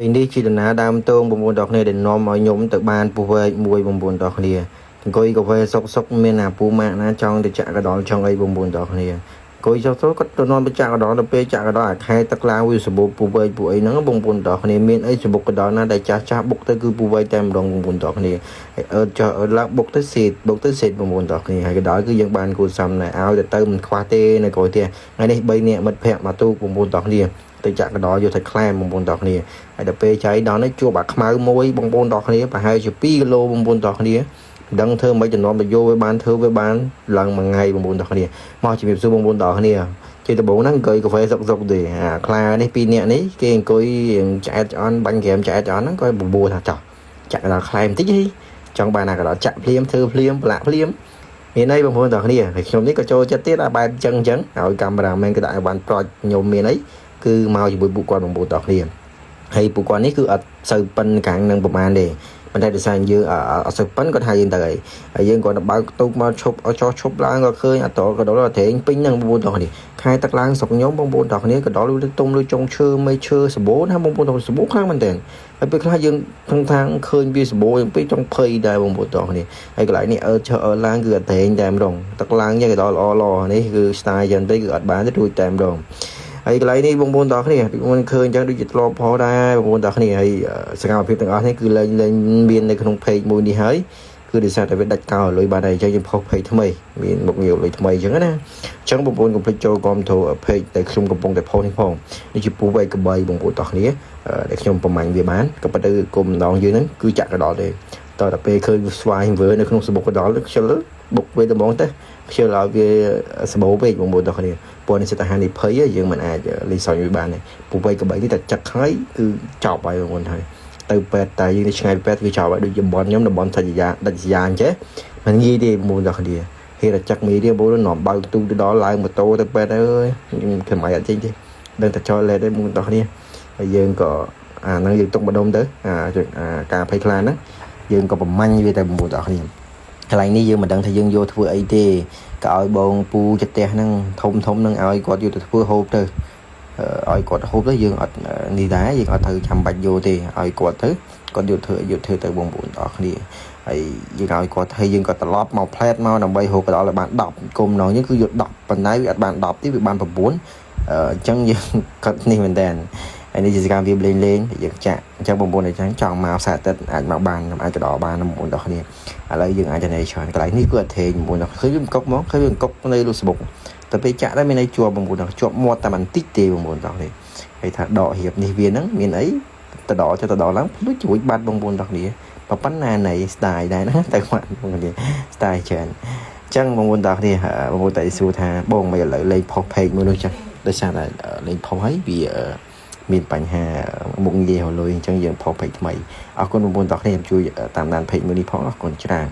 នេះជាដំណើរដើមទងបងប្អូនទាំងគ្នាដែលនាំឲ្យខ្ញុំទៅបានពូវែកមួយបងប្អូនទាំងគ្នាអង្គុយកាហ្វេសុកមានអាពូម៉ាក់ណាចង់ទៅចាក់កដលចង់អីបងប្អូនទាំងគ្នាអង្គុយសុកគាត់ទៅនាំទៅចាក់កដលទៅពេលចាក់កដលអាខែទឹកឡើងវាសបោពូវែកពូអីហ្នឹងបងប្អូនទាំងគ្នាមានអីសបោកកដលណាដែលចាស់បុកទៅគឺពូវែកតែម្ដងបងប្អូនទាំងគ្នាហើយអឺឡើងបុកទៅសេតបងប្អូនទាំងគ្នាហើយកដលគឺយើងបានគួរសមដែរឲ្យទៅមិនខ្វះទេនៅក្រោយទៀតថ្ងៃនេះ3នាក់មិត្តភ័ក្តិមកទូបងប្អូនទាំងគ្នាទៅចាក់កដលយកទៅខ្លែមបងប្អូនទាំងគ្នាហើយដល់ពេលចៃដល់នេះជួបអាខ្មៅមួយបងប្អូនទាំងគ្នាប្រហែលជា2គីឡូបងប្អូនទាំងគ្នាដឹងធ្វើមិនចំណំទៅយកវាបានធ្វើវាបានឡើងមួយថ្ងៃបងប្អូនទាំងគ្នាមកជំរាបសួរបងប្អូនទាំងគ្នាជាដំបូងហ្នឹងអង្គុយកាហ្វេសុកទេអាខ្លានេះ2នាក់នេះគេអង្គុយឆ្អែតឆ្អន់បាញ់ក្រាមឆ្អែតឆ្អន់ហ្នឹងក៏បបួលថាចោះចាក់កដលខ្លែមបន្តិចហីចង់បានអាកដលចាក់ភ្លាមធ្វើភ្លាមប្រឡាក់ភ្លាមមានអីបងប្អូនទាំងគ្នាហើយខ្ញុំនេះក៏ចូលចិត្តទៀតបែបអញ្ចឹងឲ្យកាមេរ៉ាមែនក៏ដាក់ឲ្យបានប្រូចខ្ញុំមានអីគឺមកជាមួយពួកគាត់បងប្អូនទាំងគ្នាហើយពួកគាត់នេះគឺអត់សូវប៉ិនកាំងនឹងប្រហែលទេប៉ុន្តែដោយសារយើងអត់សូវប៉ិនគាត់ហៅយើងទៅហើយយើងគាត់ទៅបើកទូកមកឈប់ឲ្យចោះឈប់ឡើងក៏ឃើញអត់តក៏ដល់ត្រែងពេញហ្នឹងបងប្អូនទាំងគ្នាខែទឹកឡើងស្រុកខ្ញុំបងប្អូនទាំងគ្នាក៏ដល់លើទុំលើចុងឈើមេឈើសបោណាបងប្អូនទាំងសបោខ្លាំងមែនតើហើយពេលខ្លះយើងខាងឃើញវាសបោពេកចង់ភ័យដែរបងប្អូនទាំងគ្នាហើយកន្លែងនេះឡើងគឺអត់ត្រែងតែម្ដងទឹកឡើងយ៉ាងក៏ដល់ល្អនេះគឺ style យ៉ាងទៅគឺអត់បានទេរួចតែម្ដងហើយកន្លែងនេះបងប្អូនទាំងគ្នាខ្ញុំឃើញអញ្ចឹងដូចជាធ្លាប់ផងដែរបងប្អូនទាំងគ្នាហើយសកម្មភាពទាំងអស់នេះគឺលែងមាននៅក្នុង page មួយនេះហើយគឺដោយសារតែវាដាច់កោលុយបានហើយអញ្ចឹងយើងផុស page ថ្មីមានមុខងារលុយថ្មីអញ្ចឹងណាអញ្ចឹងបងប្អូនកុំភ្លេចចូលគាំទ្រ page តែខ្ញុំកំពុងតែផុសនេះផងនេះជាពូវែកកបីបងប្អូនទាំងគ្នាដែលខ្ញុំប្រមាញ់វាបានក៏ប៉ុន្តែគុំម្ដងយើងហ្នឹងគឺចាក់កដល់ទេតទៅពេលឃើញស្វាយវើនៅក្នុងសបុកកដល់ខ្ជិលបុកវាដំងទៅខ្ជិលឲ្យវាសបោពេកបងប្អូនទាំងគ្នាព្រោះនេះសិតហានិភ័យយើងមិនអាចលីសយវាបានទេពូវែកកបីនេះតែចាក់ហើយគឺចប់ហើយបងប្អូនហើយទៅពេទ្យតែយើងនេះឆ្ងាយពេទ្យគឺចប់ហើយដូចតំបន់ខ្ញុំតំបន់សាច់យ៉ាដាច់យ៉ាអញ្ចឹងមិនងាយទេបងប្អូនទាំងគ្នាហេតុតែចាក់មីទេបងប្អូននាំបើកទូទៅដល់ឡើងម៉ូតូទៅពេទ្យអើយខ្ញុំមិនអាចចេញទេដឹងតែចោលលេតទេបងប្អូនទាំងគ្នាហើយយើងក៏អាហ្នឹងយើងទុកម្ដុំទៅការភ័យខ្លាចហ្នឹងយើងក៏ប្រមាញ់វាតែបងប្អូនទាំងគ្នាកន្លែងនេះយើងមិនដឹងថាយើងយកធ្វើអីទេក៏ឲ្យបងពូចិត្តផ្ទះហ្នឹងធំហ្នឹងឲ្យគាត់យកទៅធ្វើហូបទៅឲ្យគាត់ហូបទៅយើងអត់នេះដែរយើងអត់ត្រូវចាំបាច់យកទេឲ្យគាត់ទៅគាត់យកធ្វើទៅបងប្អូនទាំងគ្នាហើយយើងឲ្យគាត់ហើយយើងក៏ត្រឡប់មកផ្លែតមកដើម្បីហូបក៏ដល់ឲ្យបាន10គុំណងយើងគឺយក10ប៉ុន្តែវាអត់បាន10ទេវាបាន9អញ្ចឹងយើងគាត់នេះមែនតើហើយនេះជាសកម្មភាពលេងយើងចាក់អញ្ចឹងបងប្អូនអញ្ចឹងចង់មកផ្សារទឹកអាចមកបានអាចទៅដល់បានបងប្អូនទាំងគ្នាឥឡូវយើងអាចទៅនៃច្រើនកន្លែងនេះគឺអត់ថេងបងប្អូនឃើញវាកុកមកឃើញវាកុកនៅលើសបុកតែពេលចាក់ទៅមានន័យជាប់បងប្អូនជាប់មាត់តែបន្តិចទេបងប្អូនទាំងនេះហើយថាដករៀបនេះវាហ្នឹងមានអីទៅដកចុះទៅដកឡើងភ្លុចជួយបាត់បងប្អូនទាំងគ្នាប៉ុណ្ណានៃ style ដែរណាតែគាត់បងប្អូន style ច្រើនអញ្ចឹងបងប្អូនទាំងគ្នាបងប្អូនតែសួរថាបងមិនឥឡូវលេងផុស page មួយនោះចឹងដោយសារតែលេងផុសហើយវាមានបញ្ហាមុខងាររលុយអញ្ចឹងយើងផុស page ថ្មីអរគុណបងប្អូនទាំងគ្នាជួយតាមដាន page មួយនេះផងអរគុណច្រើន